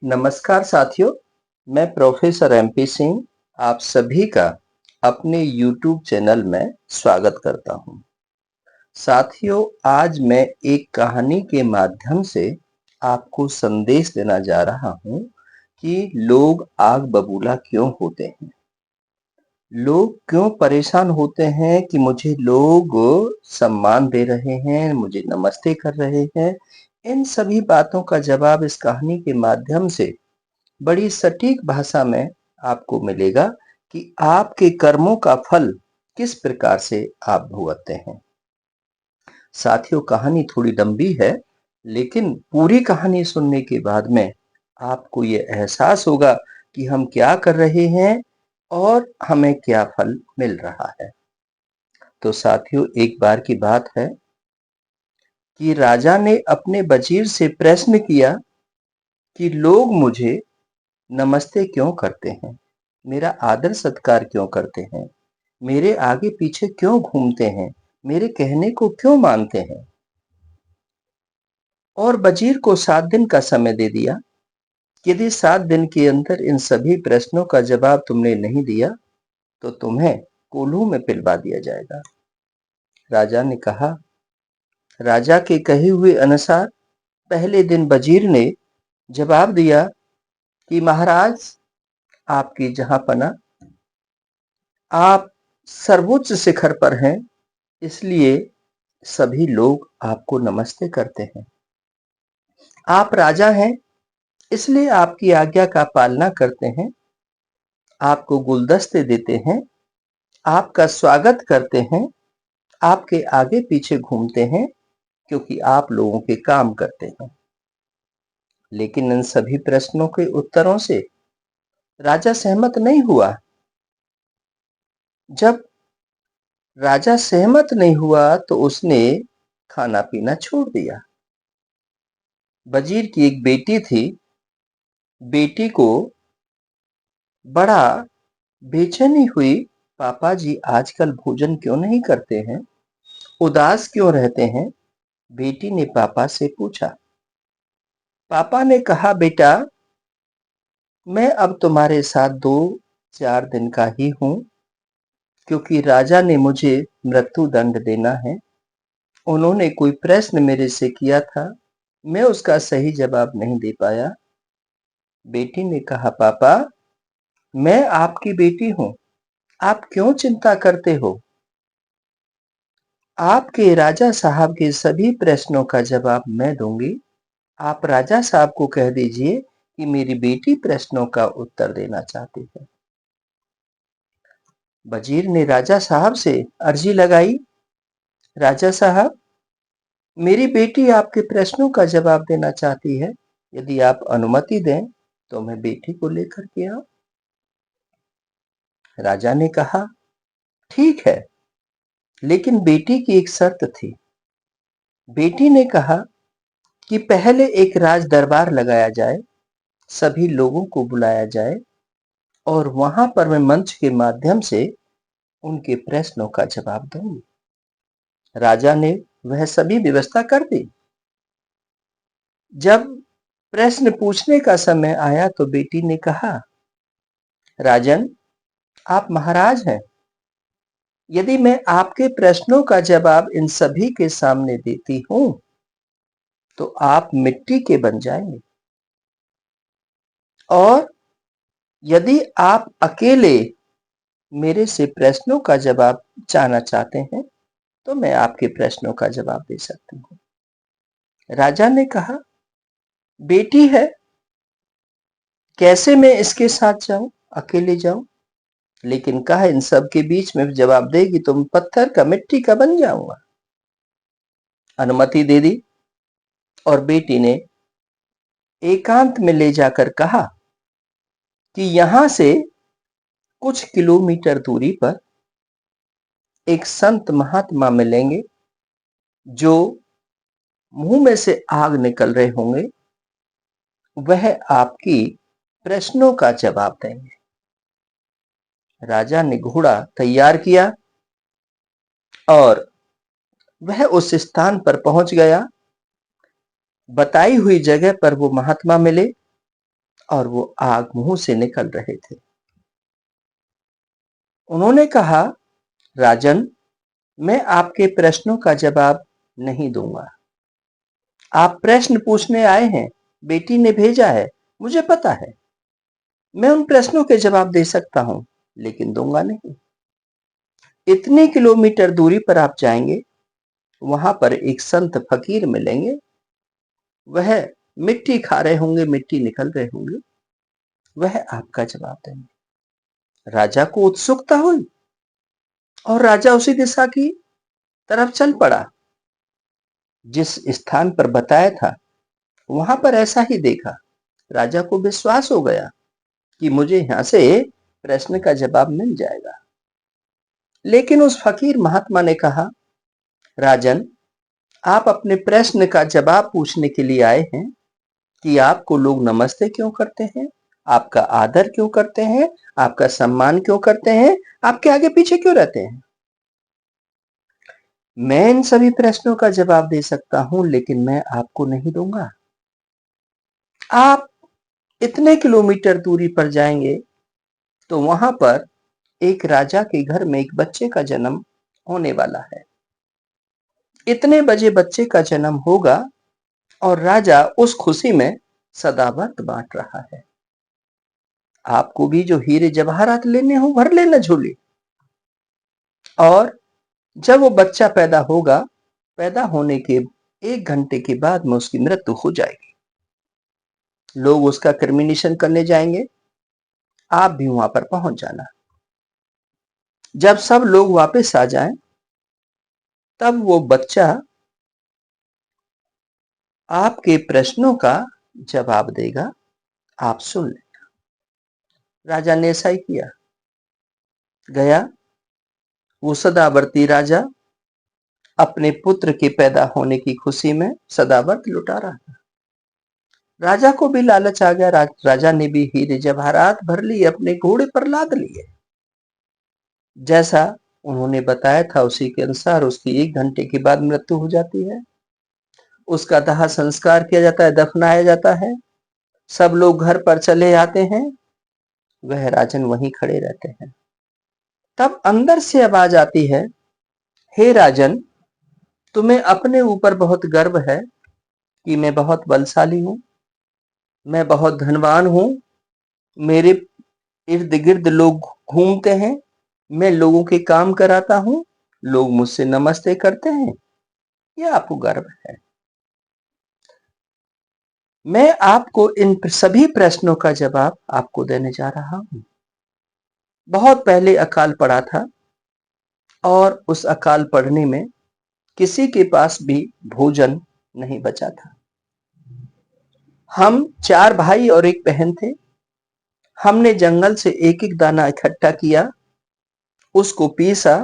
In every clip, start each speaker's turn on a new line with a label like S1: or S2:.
S1: नमस्कार साथियों, मैं प्रोफेसर एमपी सिंह आप सभी का अपने YouTube चैनल में स्वागत करता हूं। साथियों, आज मैं एक कहानी के माध्यम से आपको संदेश देना जा रहा हूं कि लोग आग बबूला क्यों होते हैं। लोग क्यों परेशान होते हैं कि मुझे लोग सम्मान दे रहे हैं, मुझे नमस्ते कर रहे हैं। इन सभी बातों का जवाब इस कहानी के माध्यम से बड़ी सटीक भाषा में आपको मिलेगा कि आपके कर्मों का फल किस प्रकार से आप भुगतते हैं। साथियों, कहानी थोड़ी लंबी है, लेकिन पूरी कहानी सुनने के बाद में आपको ये एहसास होगा कि हम क्या कर रहे हैं और हमें क्या फल मिल रहा है। तो साथियों, एक बार की बात है कि राजा ने अपने वजीर से प्रश्न किया कि लोग मुझे नमस्ते क्यों करते हैं, मेरा आदर सत्कार क्यों करते हैं, मेरे आगे पीछे क्यों घूमते हैं, मेरे कहने को क्यों मानते हैं। और वजीर को 7 दिन का समय दे दिया। यदि 7 दिन के अंदर इन सभी प्रश्नों का जवाब तुमने नहीं दिया तो तुम्हें कोल्हू में पिलवा दिया जाएगा। राजा ने कहा। राजा के कहे हुए अनुसार पहले दिन वजीर ने जवाब दिया कि महाराज, आपकी जहांपना, आप सर्वोच्च शिखर पर हैं, इसलिए सभी लोग आपको नमस्ते करते हैं। आप राजा हैं, इसलिए आपकी आज्ञा का पालना करते हैं, आपको गुलदस्ते देते हैं, आपका स्वागत करते हैं, आपके आगे पीछे घूमते हैं, क्योंकि आप लोगों के काम करते हैं। लेकिन इन सभी प्रश्नों के उत्तरों से राजा सहमत नहीं हुआ। जब राजा सहमत नहीं हुआ तो उसने खाना पीना छोड़ दिया। वजीर की एक बेटी थी। बेटी को बड़ा बेचैनी हुई, पापा जी आजकल भोजन क्यों नहीं करते हैं, उदास क्यों रहते हैं। बेटी ने पापा से पूछा। पापा ने कहा, बेटा, मैं अब तुम्हारे साथ 2-4 दिन का ही हूं, क्योंकि राजा ने मुझे मृत्यु दंड देना है। उन्होंने कोई प्रश्न मेरे से किया था, मैं उसका सही जवाब नहीं दे पाया। बेटी ने कहा, पापा, मैं आपकी बेटी हूं, आप क्यों चिंता करते हो। आपके राजा साहब के सभी प्रश्नों का जवाब मैं दूंगी। आप राजा साहब को कह दीजिए कि मेरी बेटी प्रश्नों का उत्तर देना चाहती है। वजीर ने राजा साहब से अर्जी लगाई। राजा साहब, मेरी बेटी आपके प्रश्नों का जवाब देना चाहती है। यदि आप अनुमति दें तो मैं बेटी को लेकर के आऊं। राजा ने कहा, ठीक है, लेकिन बेटी की एक शर्त थी। बेटी ने कहा कि पहले एक राज दरबार लगाया जाए, सभी लोगों को बुलाया जाए और वहां पर मैं मंच के माध्यम से उनके प्रश्नों का जवाब दूंगी। राजा ने वह सभी व्यवस्था कर दी। जब प्रश्न पूछने का समय आया तो बेटी ने कहा, राजन, आप महाराज हैं, यदि मैं आपके प्रश्नों का जवाब इन सभी के सामने देती हूं तो आप मिट्टी के बन जाएंगे, और यदि आप अकेले मेरे से प्रश्नों का जवाब जानना चाहते हैं तो मैं आपके प्रश्नों का जवाब दे सकती हूँ। राजा ने कहा, बेटी है, कैसे मैं इसके साथ जाऊं, अकेले जाऊं। लेकिन कहा, इन सब के बीच में जवाब देगी तो पत्थर का, मिट्टी का बन जाऊंगा। अनुमति दे दी और बेटी ने एकांत में ले जाकर कहा कि यहां से कुछ किलोमीटर दूरी पर एक संत महात्मा मिलेंगे जो मुंह में से आग निकल रहे होंगे, वह आपकी प्रश्नों का जवाब देंगे। राजा ने घोड़ा तैयार किया और वह उस स्थान पर पहुंच गया। बताई हुई जगह पर वो महात्मा मिले। और वो आग मुंह से निकल रहे थे। उन्होंने कहा, राजन, मैं आपके प्रश्नों का जवाब नहीं दूंगा। आप प्रश्न पूछने आए हैं, बेटी ने भेजा है, मुझे पता है। मैं उन प्रश्नों के जवाब दे सकता हूं, लेकिन दूंगा नहीं। इतने किलोमीटर दूरी पर आप जाएंगे, वहां पर एक संत फकीर मिलेंगे। वह मिट्टी खा रहे होंगे, मिट्टी निकल रहे होंगे। वह आपका जवाब देंगे। राजा को उत्सुकता हुई और राजा उसी दिशा की तरफ चल पड़ा जिस स्थान पर बताया था। वहां पर ऐसा ही देखा। राजा को विश्वास हो गया कि मुझे यहां से प्रश्न का जवाब मिल जाएगा। लेकिन उस फकीर महात्मा ने कहा, राजन, आप अपने प्रश्न का जवाब पूछने के लिए आए हैं कि आपको लोग नमस्ते क्यों करते हैं, आपका आदर क्यों करते हैं, आपका सम्मान क्यों करते हैं, आपके आगे पीछे क्यों रहते हैं। मैं इन सभी प्रश्नों का जवाब दे सकता हूं, लेकिन मैं आपको नहीं दूंगा। आप इतने किलोमीटर दूरी पर जाएंगे तो वहां पर एक राजा के घर में एक बच्चे का जन्म होने वाला है। इतने बजे बच्चे का जन्म होगा और राजा उस खुशी में सदाबत बांट रहा है। आपको भी जो हीरे जवाहरात लेने हो भर लेना झोली। और जब वो बच्चा पैदा होगा, पैदा होने के 1 घंटे के बाद में उसकी मृत्यु हो जाएगी। लोग उसका क्रिमिनेशन करने जाएंगे, आप भी वहां पर पहुंच जाना। जब सब लोग वापस आ जाएं, तब वो बच्चा आपके प्रश्नों का जवाब देगा, आप सुन लेना। राजा ने ऐसा ही किया। गया वो सदावर्ती राजा अपने पुत्र के पैदा होने की खुशी में सदावर्त लुटा रहा था। राजा को भी लालच आ गया। राजा ने भी हीरे जवाहरात भर लिए, अपने घोड़े पर लाद लिए। जैसा उन्होंने बताया था उसी के अनुसार उसकी 1 घंटे के बाद मृत्यु हो जाती है। उसका दाह संस्कार किया जाता है, दफनाया जाता है। सब लोग घर पर चले आते हैं, वह राजन वहीं खड़े रहते हैं। तब अंदर से आवाज आती है, हे राजन, तुम्हें अपने ऊपर बहुत गर्व है कि मैं बहुत बलशाली हूं, मैं बहुत धनवान हूं, मेरे इर्द गिर्द लोग घूमते हैं, मैं लोगों के काम कराता हूं, लोग मुझसे नमस्ते करते हैं, यह आपको गर्व है। मैं आपको इन सभी प्रश्नों का जवाब आपको देने जा रहा हूं। बहुत पहले अकाल पड़ा था और उस अकाल पड़ने में किसी के पास भी भोजन नहीं बचा था। हम 4 भाई और एक बहन थे। हमने जंगल से एक एक दाना इकट्ठा किया, उसको पीसा,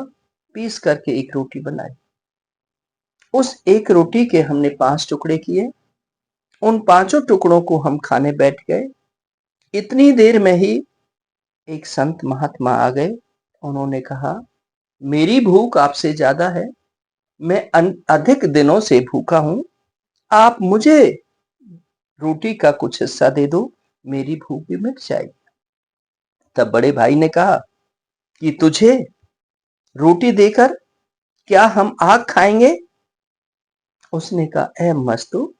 S1: पीस करके एक रोटी बनाई। उस एक रोटी के हमने 5 टुकड़े किए। उन 5 टुकड़ों को हम खाने बैठ गए। इतनी देर में ही एक संत महात्मा आ गए। उन्होंने कहा, मेरी भूख आपसे ज्यादा है, मैं अधिक दिनों से भूखा हूं, आप मुझे रोटी का कुछ हिस्सा दे दो, मेरी भूख भी मिट जाएगी। तब बड़े भाई ने कहा कि तुझे रोटी देकर क्या हम आग खाएंगे। उसने कहा, ए मस्तू,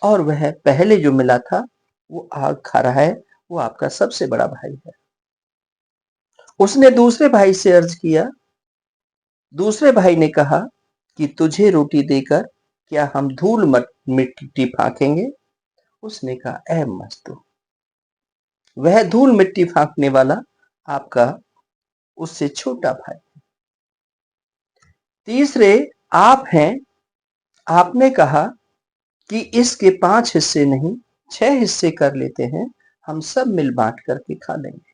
S1: और वह पहले जो मिला था वो आग खा रहा है, वो आपका सबसे बड़ा भाई है। उसने दूसरे भाई से अर्ज किया। दूसरे भाई ने कहा कि तुझे रोटी देकर क्या हम धूल मिट्टी फाकेंगे। उसने कहा, ए मस्तू, वह धूल मिट्टी फाकने वाला आपका उससे छोटा भाई। तीसरे आप हैं। आपने कहा कि इसके 5 हिस्से नहीं 6 हिस्से कर लेते हैं, हम सब मिल बांट करके खा लेंगे,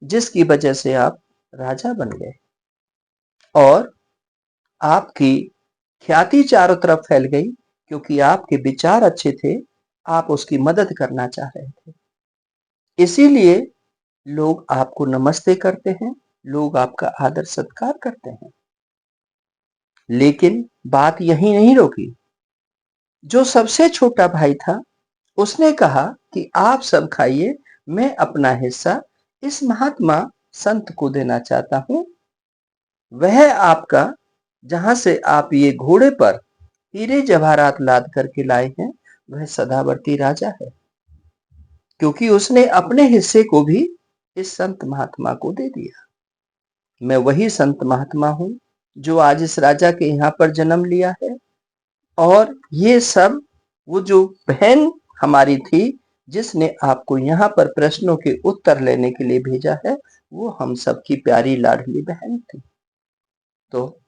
S1: जिसकी वजह से आप राजा बन गए और आपकी ख्याति चारों तरफ फैल गई, क्योंकि आपके विचार अच्छे थे, आप उसकी मदद करना चाह रहे थे। इसीलिए लोग आपको नमस्ते करते हैं, लोग आपका आदर सत्कार करते हैं। लेकिन बात यहीं नहीं रोकी। जो सबसे छोटा भाई था, उसने कहा कि आप सब खाइए, मैं अपना हिस्सा इस महात्मा संत को देना चाहता हूं। वह आपका जहां से आप ये घोड़े पर हीरे जवाहरात लाद करके लाए हैं, वह सदावर्ती राजा है, क्योंकि उसने अपने हिस्से को भी इस संत महात्मा को दे दिया। मैं वही संत महात्मा हूं जो आज इस राजा के यहाँ पर जन्म लिया है, और ये सब वो जो बहन हमारी थी जिसने आपको यहाँ पर प्रश्नों के उत्तर लेने के लिए भेजा है, वो हम सबकी प्यारी लाडली बहन थी। तो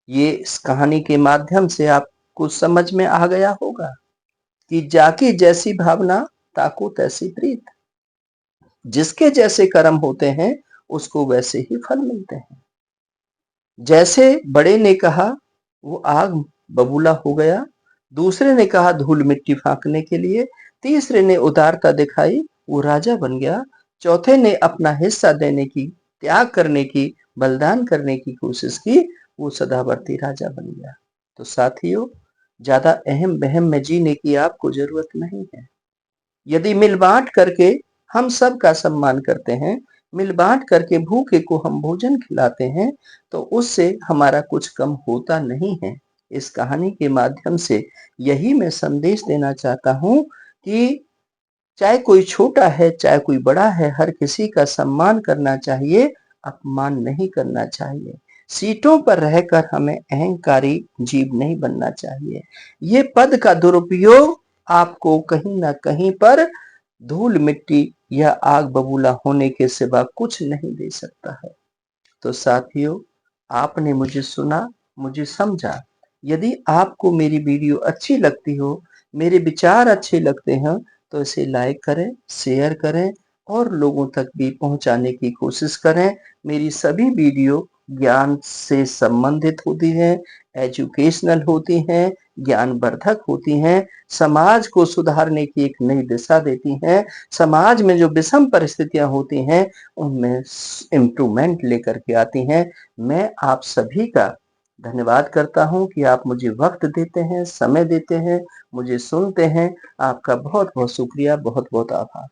S1: ये इस कहानी के माध्यम से आपको समझ में आ गया होगा कि जाकी जैसी भावना ताको तैसी प्रीत। जिसके जैसे कर्म होते हैं उसको वैसे ही फल मिलते हैं। जैसे बड़े ने कहा वो आग बबूला हो गया, दूसरे ने कहा धूल मिट्टी फांकने के लिए, तीसरे ने उदारता दिखाई, वो राजा बन गया, चौथे ने अपना हिस्सा देने की, त्याग करने की, बलिदान करने की कोशिश की, वो सदावर्ती राजा बन गया। तो साथियों, ज्यादा अहम बहम में जीने की आपको जरूरत नहीं है। यदि मिल बांट करके हम सबका सम्मान करते हैं, मिल बांट करके भूखे को हम भोजन खिलाते हैं, तो उससे हमारा कुछ कम होता नहीं है। इस कहानी के माध्यम से यही मैं संदेश देना चाहता हूं कि चाहे कोई छोटा है चाहे कोई बड़ा है, हर किसी का सम्मान करना चाहिए, अपमान नहीं करना चाहिए। सीटों पर रहकर हमें अहंकारी जीव नहीं बनना चाहिए। ये पद का दुरुपयोग आपको कहीं ना कहीं पर धूल मिट्टी या आग बबूला होने के सिवा कुछ नहीं दे सकता है। तो साथियों, आपने मुझे सुना, मुझे समझा। यदि आपको मेरी वीडियो अच्छी लगती हो, मेरे विचार अच्छे लगते हैं, तो इसे लाइक करें, शेयर करें और लोगों तक भी पहुंचाने की कोशिश करें। मेरी सभी वीडियो ज्ञान से संबंधित होती हैं, एजुकेशनल होती हैं, ज्ञानवर्धक होती हैं, समाज को सुधारने की एक नई दिशा देती हैं, समाज में जो विषम परिस्थितियां होती हैं उनमें इम्प्रूवमेंट लेकर के आती हैं। मैं आप सभी का धन्यवाद करता हूं कि आप मुझे वक्त देते हैं, समय देते हैं, मुझे सुनते हैं। आपका बहुत बहुत शुक्रिया, बहुत बहुत आभार।